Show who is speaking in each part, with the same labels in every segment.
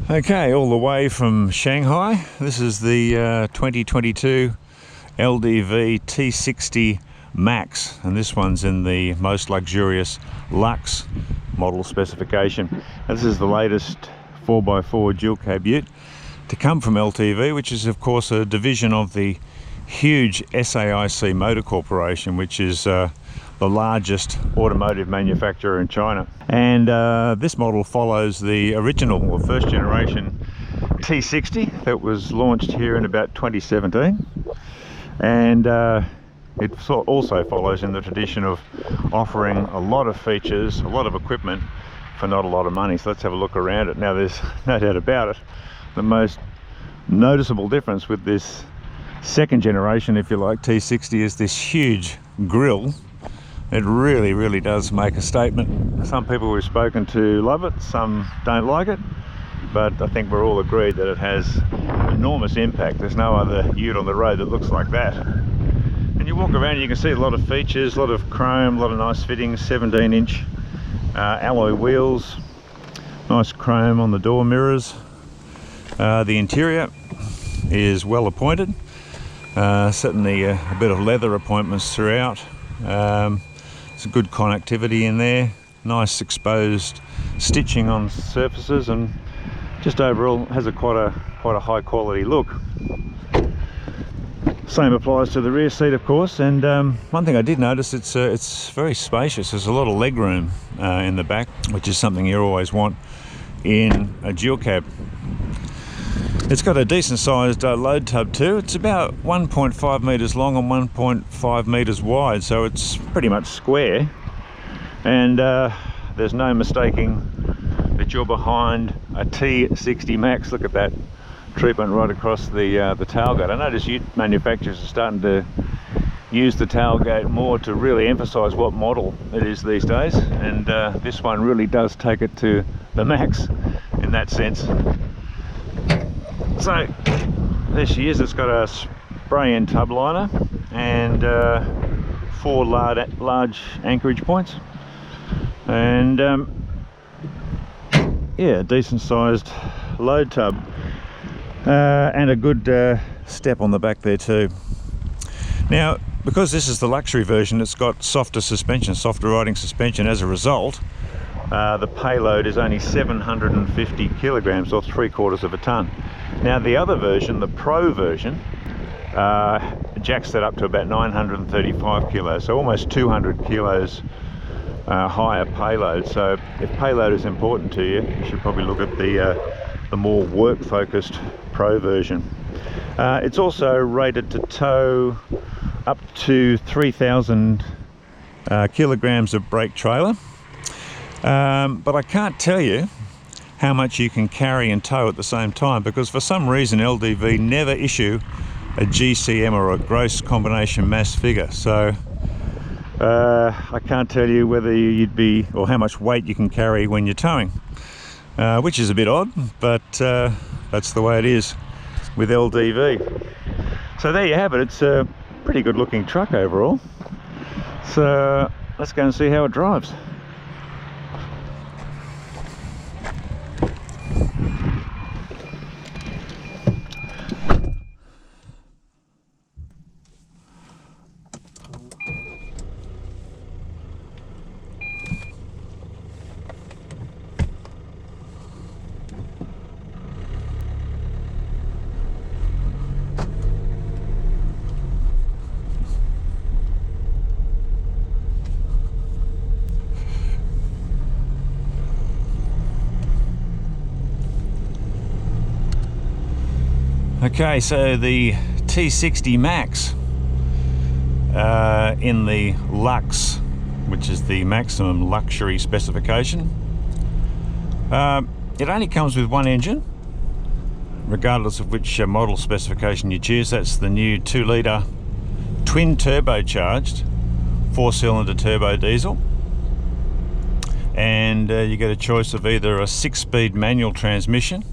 Speaker 1: Okay, all the way from Shanghai. This is the 2022 LDV T60 Max, and this one's in the most luxurious Lux model specification. This is the latest 4x4 dual cab ute to come from LDV, which is of course a division of the huge SAIC Motor Corporation, which is the largest automotive manufacturer in China. And this model follows the original or first generation T60 that was launched here in about 2017, and it also follows in the tradition of offering a lot of features, a lot of equipment for not a lot of money. So let's have a look around it. Now, there's no doubt about it, the most noticeable difference with this second generation, if you like, T60 is this huge grille. It really does make a statement. Some people we've spoken to love it, some don't like it, but I think we're all agreed that it has enormous impact. There's no other ute on the road that looks like that. And you walk around and you can see a lot of features, a lot of chrome, a lot of nice fittings, 17-inch alloy wheels, nice chrome on the door mirrors. The interior is well appointed, certainly a bit of leather appointments throughout. There's good connectivity in there, nice exposed stitching on surfaces, and just overall has quite a high quality look. Same applies to the rear seat, of course. And one thing I did notice, it's very spacious. There's a lot of leg room in the back, which is something you always want in a dual cab. It's got a decent sized load tub too. It's about 1.5 meters long and 1.5 meters wide, so it's pretty much square, and there's no mistaking that you're behind a T60 Max. Look at that treatment right across the tailgate. I notice ute manufacturers are starting to use the tailgate more to really emphasize what model it is these days, and this one really does take it to the max in that sense. So there she is. It's got a spray-in tub liner and 4 large anchorage points, and yeah, decent sized load tub, and a good step on the back there too. Now, because this is the luxury version, it's got softer suspension, softer riding suspension. As a result, the payload is only 750 kilograms, or 3/4 of a ton. Now, the other version, the Pro version, jacks that up to about 935 kilos, so almost 200 kilos higher payload. So if payload is important to you, you should probably look at the more work-focused Pro version. It's also rated to tow up to 3,000 kilograms of brake trailer, but I can't tell you how much you can carry and tow at the same time, because for some reason LDV never issue a GCM or a gross combination mass figure. So I can't tell you whether you'd be, or how much weight you can carry when you're towing, which is a bit odd, but that's the way it is with LDV. So there you have it. It's a pretty good looking truck overall. So let's go and see how it drives. Okay, so the T60 Max in the Lux, which is the maximum luxury specification, it only comes with one engine, regardless of which model specification you choose. That's the new 2-litre twin turbocharged 4-cylinder turbo diesel, and you get a choice of either a 6-speed manual transmission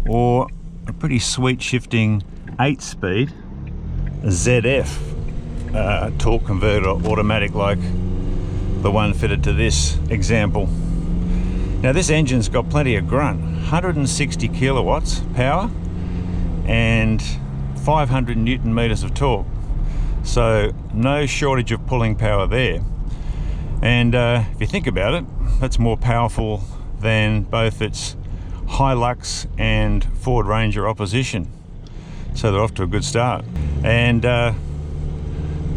Speaker 1: or a pretty sweet shifting 8-speed ZF torque converter automatic, like the one fitted to this example. Now this engine's got plenty of grunt, 160 kilowatts power and 500 Newton meters of torque. So no shortage of pulling power there. And if you think about it, that's more powerful than both its Hilux and Ford Ranger opposition. So they're off to a good start. And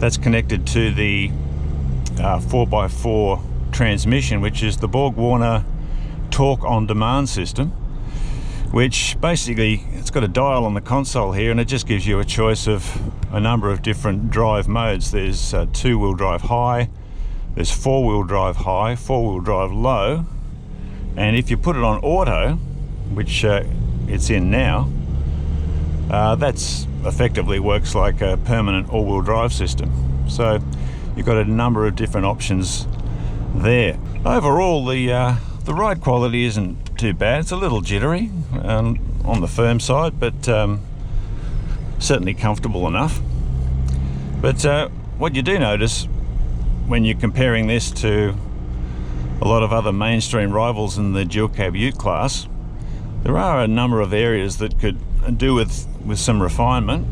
Speaker 1: that's connected to the 4x4 transmission, which is the Borg-Warner torque on demand system, which basically, it's got a dial on the console here, and it just gives you a choice of a number of different drive modes. There's two-wheel drive high, there's four-wheel drive high, four-wheel drive low, and if you put it on auto, which it's in now, that's effectively works like a permanent all-wheel drive system. So you've got a number of different options there. Overall, the ride quality isn't too bad. It's a little jittery on the firm side, but certainly comfortable enough. But what you do notice when you're comparing this to a lot of other mainstream rivals in the dual cab ute class, there are a number of areas that could do with some refinement.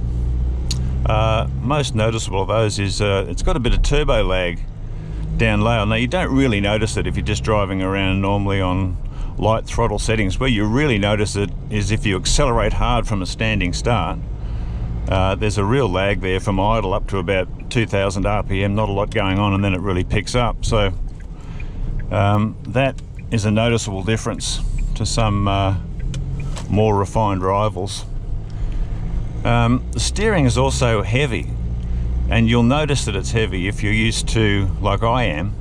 Speaker 1: Most noticeable of those is it's got a bit of turbo lag down low. Now you don't really notice it if you're just driving around normally on light throttle settings. Where you really notice it is if you accelerate hard from a standing start. There's a real lag there from idle up to about 2000 RPM, not a lot going on, and then it really picks up. So that is a noticeable difference to some more refined rivals. The steering is also heavy, and you'll notice that it's heavy if you're used to, like I am,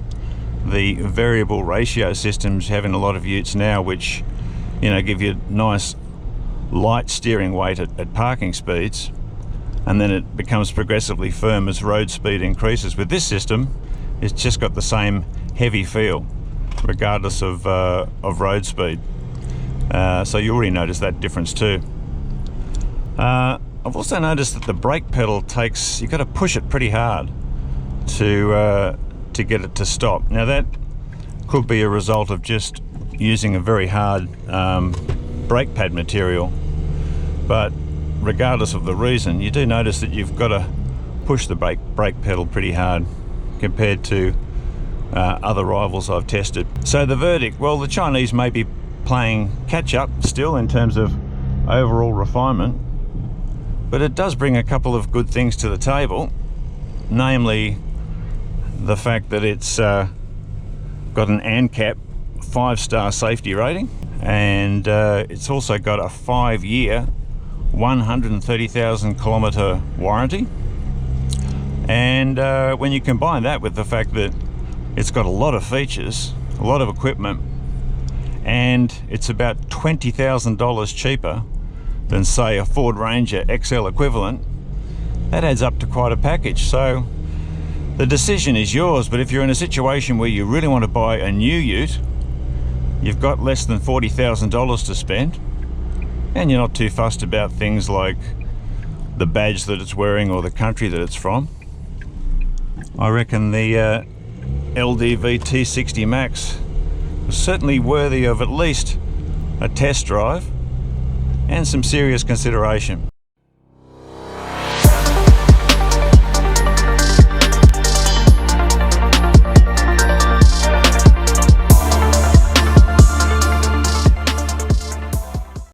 Speaker 1: the variable ratio systems having a lot of utes now, which, you know, give you nice light steering weight at parking speeds, and then it becomes progressively firm as road speed increases. With this system, it's just got the same heavy feel regardless of road speed. So you already notice that difference too. I've also noticed that the brake pedal takes, you've got to push it pretty hard to get it to stop. Now that could be a result of just using a very hard brake pad material, but regardless of the reason, you do notice that you've got to push the brake pedal pretty hard compared to other rivals I've tested. So the verdict, well, the Chinese may be playing catch up still in terms of overall refinement, but it does bring a couple of good things to the table, namely the fact that it's got an ANCAP 5-star safety rating, and it's also got a 5-year 130,000 kilometer warranty. And when you combine that with the fact that it's got a lot of features, a lot of equipment, and it's about $20,000 cheaper than, say, a Ford Ranger XL equivalent, that adds up to quite a package. So the decision is yours, but if you're in a situation where you really want to buy a new ute, you've got less than $40,000 to spend, and you're not too fussed about things like the badge that it's wearing or the country that it's from, I reckon the LDV T60 Max was certainly worthy of at least a test drive and some serious consideration.